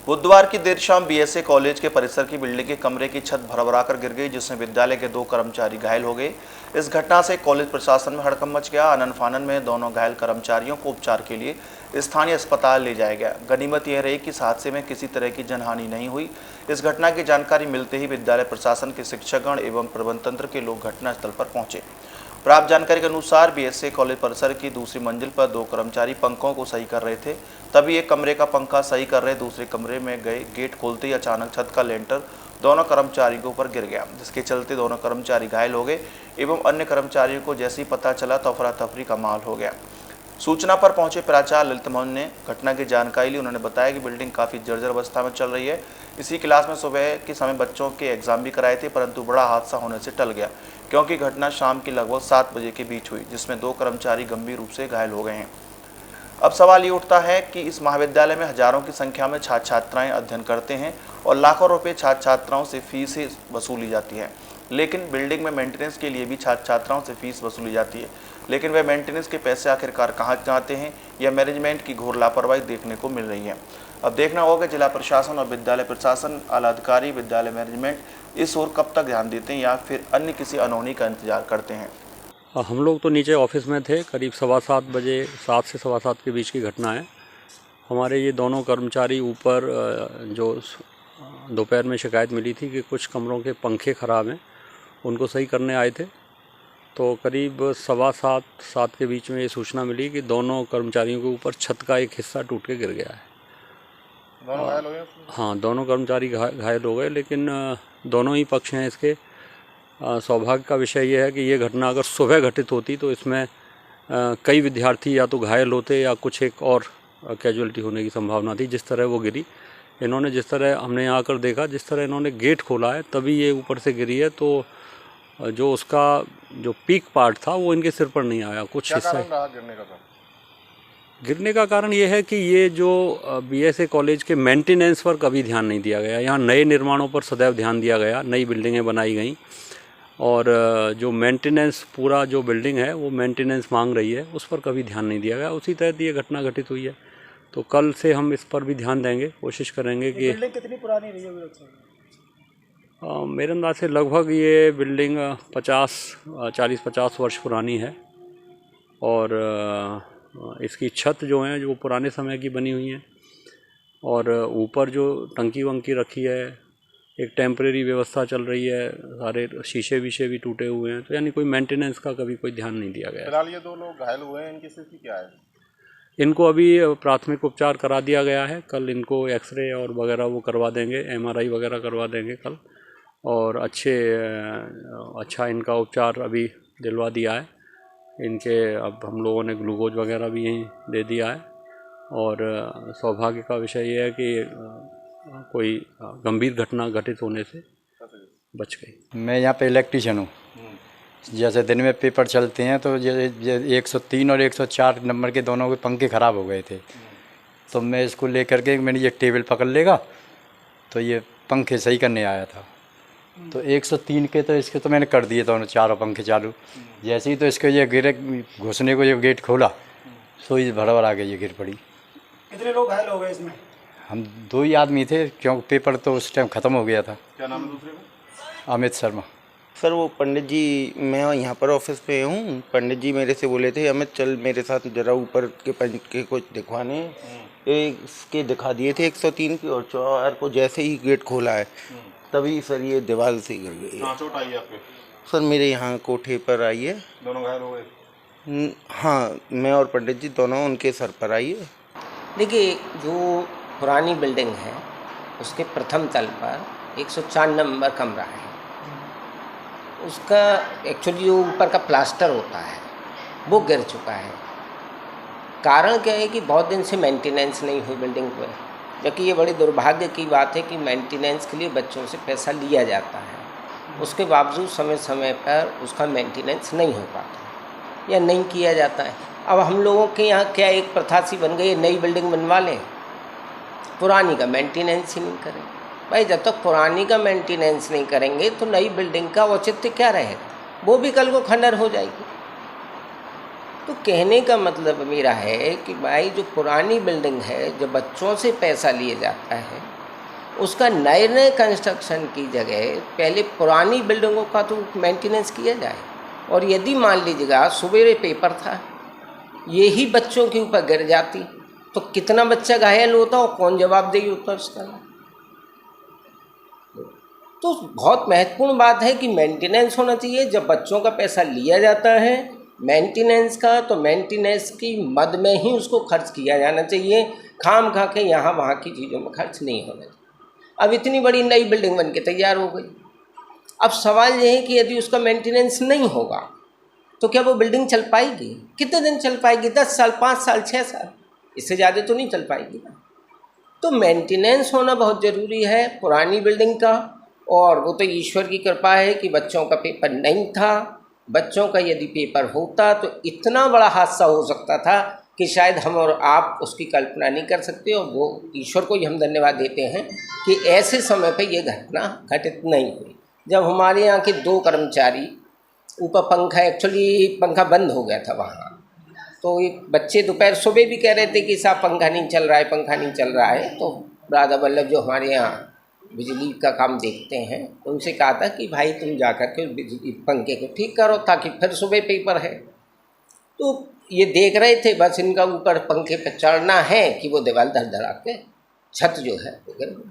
बुधवार की देर शाम बीएसए कॉलेज के परिसर की बिल्डिंग के कमरे की छत भरभरा कर गिर गई, जिसमें विद्यालय के 2 कर्मचारी घायल हो गए। इस घटना से कॉलेज प्रशासन में हड़कंप मच गया। आनन फानन में दोनों घायल कर्मचारियों को उपचार के लिए स्थानीय अस्पताल ले जाया गया। गनीमत यह रही कि इस हादसे में किसी तरह की जनहानि नहीं हुई। इस घटना की जानकारी मिलते ही विद्यालय प्रशासन के शिक्षकगण एवं प्रबंध तंत्र के लोग घटनास्थल पर पहुंचे। प्राप्त जानकारी के अनुसार बीएसए कॉलेज परिसर की दूसरी मंजिल पर 2 कर्मचारी पंखों को सही कर रहे थे। तभी एक कमरे का पंखा सही कर रहे दूसरे कमरे में गए गेट खोलते ही अचानक छत का लेंटर दोनों कर्मचारियों के ऊपर गिर गया, जिसके चलते दोनों कर्मचारी घायल हो गए एवं अन्य कर्मचारियों को जैसे ही पता चला तो अफरा तफरी का माहौल हो गया। सूचना पर पहुंचे प्राचार्य ललित मोहन ने घटना की जानकारी ली। उन्होंने बताया कि बिल्डिंग काफ़ी जर्जर अवस्था में चल रही है। इसी क्लास में सुबह के समय बच्चों के एग्जाम भी कराए थे, परंतु बड़ा हादसा होने से टल गया, क्योंकि घटना शाम की लगभग 7 बजे के बीच हुई, जिसमें 2 कर्मचारी गंभीर रूप से घायल हो गए हैं। अब सवाल ये उठता है कि इस महाविद्यालय में हजारों की संख्या में छात्र छात्राएं अध्ययन करते हैं और लाखों रुपए छात्र छात्राओं से फीस वसूली जाती है, लेकिन बिल्डिंग में मेंटेनेंस के लिए भी छात्र छात्राओं से फीस वसूली जाती है, लेकिन वह मेंटेनेंस के पैसे आखिरकार कहाँ जाते हैं, यह मैनेजमेंट की घोर लापरवाही देखने को मिल रही है। अब देखना होगा कि जिला प्रशासन और विद्यालय प्रशासन, आला अधिकारी, विद्यालय मैनेजमेंट इस ओर कब तक ध्यान देते हैं या फिर अन्य किसी अनहोनी का इंतजार करते हैं। हम लोग तो नीचे ऑफिस में थे। करीब 7:15 बजे, 7 से 7:15 के बीच की घटना है। हमारे ये दोनों कर्मचारी ऊपर जो दोपहर में शिकायत मिली थी कि कुछ कमरों के पंखे ख़राब हैं, उनको सही करने आए थे। तो करीब 7:15-7 के बीच में ये सूचना मिली कि दोनों कर्मचारियों के ऊपर छत का एक हिस्सा टूट के गिर गया है। दोनों घायल हो गए? हाँ, दोनों कर्मचारी घायल हो गए, लेकिन दोनों ही पक्ष हैं इसके। सौभाग्य का विषय यह है कि ये घटना अगर सुबह घटित होती तो इसमें कई विद्यार्थी या तो घायल होते या कुछ एक और कैजुअलिटी होने की संभावना थी। जिस तरह वो गिरी, इन्होंने जिस तरह हमने यहाँ आकर देखा, जिस तरह इन्होंने गेट खोला है तभी ये ऊपर से गिरी है। तो जो उसका जो पीक पार्ट था वो इनके सिर पर नहीं आया। कुछ हिस्सा गिरने का कारण ये है कि ये जो बीएसए कॉलेज के मेंटेनेंस पर कभी ध्यान नहीं दिया गया। यहाँ नए निर्माणों पर सदैव ध्यान दिया गया, नई बिल्डिंगें बनाई गई और जो मेंटेनेंस, पूरा जो बिल्डिंग है वो मेंटेनेंस मांग रही है, उस पर कभी ध्यान नहीं दिया गया। उसी तहत ये घटना घटित हुई है। तो कल से हम इस पर भी ध्यान देंगे, कोशिश करेंगे कि बिल्डिंग कितनी पुरानी रही होगी? मेरे अंदाज से लगभग ये बिल्डिंग 40-50 वर्ष पुरानी है और इसकी छत जो है जो पुराने समय की बनी हुई है और ऊपर जो टंकी वंकी रखी है, एक टेम्परेरी व्यवस्था चल रही है, सारे शीशे वीशे भी टूटे हुए हैं। तो यानी कोई मेंटेनेंस का कभी कोई ध्यान नहीं दिया गया। फिलहाल ये 2 लोग घायल हुए हैं, इनकी स्थिति क्या है? इनको अभी प्राथमिक उपचार करा दिया गया है। कल इनको एक्सरे और वगैरह वो करवा देंगे, एमआरआई वगैरह करवा देंगे कल, और अच्छा इनका उपचार अभी दिलवा दिया है इनके। अब हम लोगों ने ग्लूकोज वगैरह भी यहीं दे दिया है और सौभाग्य का विषय ये है कि कोई गंभीर घटना घटित होने से बच गई। मैं यहाँ पे इलेक्ट्रीशियन हूँ। जैसे दिन में पेपर चलते हैं तो ये 103 और 104 नंबर के दोनों के पंखे ख़राब हो गए थे। तो मैं इसको लेकर के, मैंने ये टेबल पकड़ लेगा तो ये पंखे सही करने आया था। तो 103 के तो इसके तो मैंने कर दिए दोनों चारों पंखे चालू। जैसे ही तो इसके ये गिरे, घुसने को ये गेट खोला तो ये भड़बड़ा के ये गिर पड़ी। कितने लोग घायल हो गए इसमें? हम 2 ही आदमी थे, क्योंकि पेपर तो उस टाइम ख़त्म हो गया था। क्या नाम है दूसरे का? अमित शर्मा। सर वो पंडित जी, मैं यहाँ पर ऑफिस पे हूँ। पंडित जी मेरे से बोले थे, अमित चल मेरे साथ जरा ऊपर के पंखे कुछ दिखवाने। इसके दिखा दिए थे 103 की, और 4 को जैसे ही गेट खोला है तभी सर ये दीवार से गिर गई। कहाँ चोट आई है आपके? सर मेरे यहाँ कोठे पर आई है। दोनों घायल हो गए? हाँ, मैं और पंडित जी दोनों, उनके सर पर आई है। देखिए, जो पुरानी बिल्डिंग है उसके प्रथम तल पर 104 नंबर कमरा है। उसका एक्चुअली जो ऊपर का प्लास्टर होता है वो गिर चुका है। कारण क्या है कि बहुत दिन से मेंटेनेंस नहीं हुई बिल्डिंग पर, जबकि ये बड़ी दुर्भाग्य की बात है कि मेंटेनेंस के लिए बच्चों से पैसा लिया जाता है, उसके बावजूद समय समय पर उसका मेंटेनेंस नहीं हो पाता या नहीं किया जाता है। अब हम लोगों के यहाँ क्या एक प्रथा सी बन गई है, नई बिल्डिंग बनवा लें, पुरानी का मेंटेनेंस ही नहीं करें। भाई जब तक पुरानी का मेंटेनेंस नहीं करेंगे तो नई बिल्डिंग का औचित्य क्या रहेगा? वो भी कल को खंडर हो जाएगी। तो कहने का मतलब मेरा है कि भाई जो पुरानी बिल्डिंग है, जो बच्चों से पैसा लिया जाता है, उसका नए नए कंस्ट्रक्शन की जगह पहले पुरानी बिल्डिंगों का तो मेंटेनेंस किया जाए। और यदि मान लीजिएगा सवेरे पेपर था, यही बच्चों के ऊपर गिर जाती तो कितना बच्चा घायल होता और कौन जवाबदेही होता उसका। तो बहुत महत्वपूर्ण बात है कि मेंटेनेंस होना चाहिए। जब बच्चों का पैसा लिया जाता है मेंटेनेंस का, तो मेंटेनेंस की मद में ही उसको खर्च किया जाना चाहिए। खाम खा के यहाँ वहाँ की चीज़ों में खर्च नहीं होना चाहिए। अब इतनी बड़ी नई बिल्डिंग बन के तैयार हो गई, अब सवाल ये है कि यदि उसका मेंटेनेंस नहीं होगा तो क्या वो बिल्डिंग चल पाएगी? कितने दिन चल पाएगी? 10 साल, 5 साल, 6 साल, इससे ज़्यादा तो नहीं चल पाएगी ना। तो मेंटेनेंस होना बहुत ज़रूरी है पुरानी बिल्डिंग का। और वो तो ईश्वर की कृपा है कि बच्चों का पेपर नहीं था। बच्चों का यदि पेपर होता तो इतना बड़ा हादसा हो सकता था कि शायद हम और आप उसकी कल्पना नहीं कर सकते। और वो ईश्वर को ही हम धन्यवाद देते हैं कि ऐसे समय पे ये घटना घटित नहीं हुई। जब हमारे यहाँ के 2 कर्मचारी ऊपर पंखा, एक्चुअली पंखा बंद हो गया था वहाँ, तो एक बच्चे दोपहर सुबह भी कह रहे थे कि साहब पंखा नहीं चल रहा है, पंखा नहीं चल रहा है। तो राधा वल्लभ जो हमारे यहाँ बिजली का काम देखते हैं, उनसे कहा था कि भाई तुम जा कर के बिजली पंखे को ठीक करो ताकि फिर सुबह पेपर है। तो ये देख रहे थे बस इनका ऊपर पंखे पर चढ़ना है कि वो दीवार धड़ धड़ा के छत जो है वो गिर गई।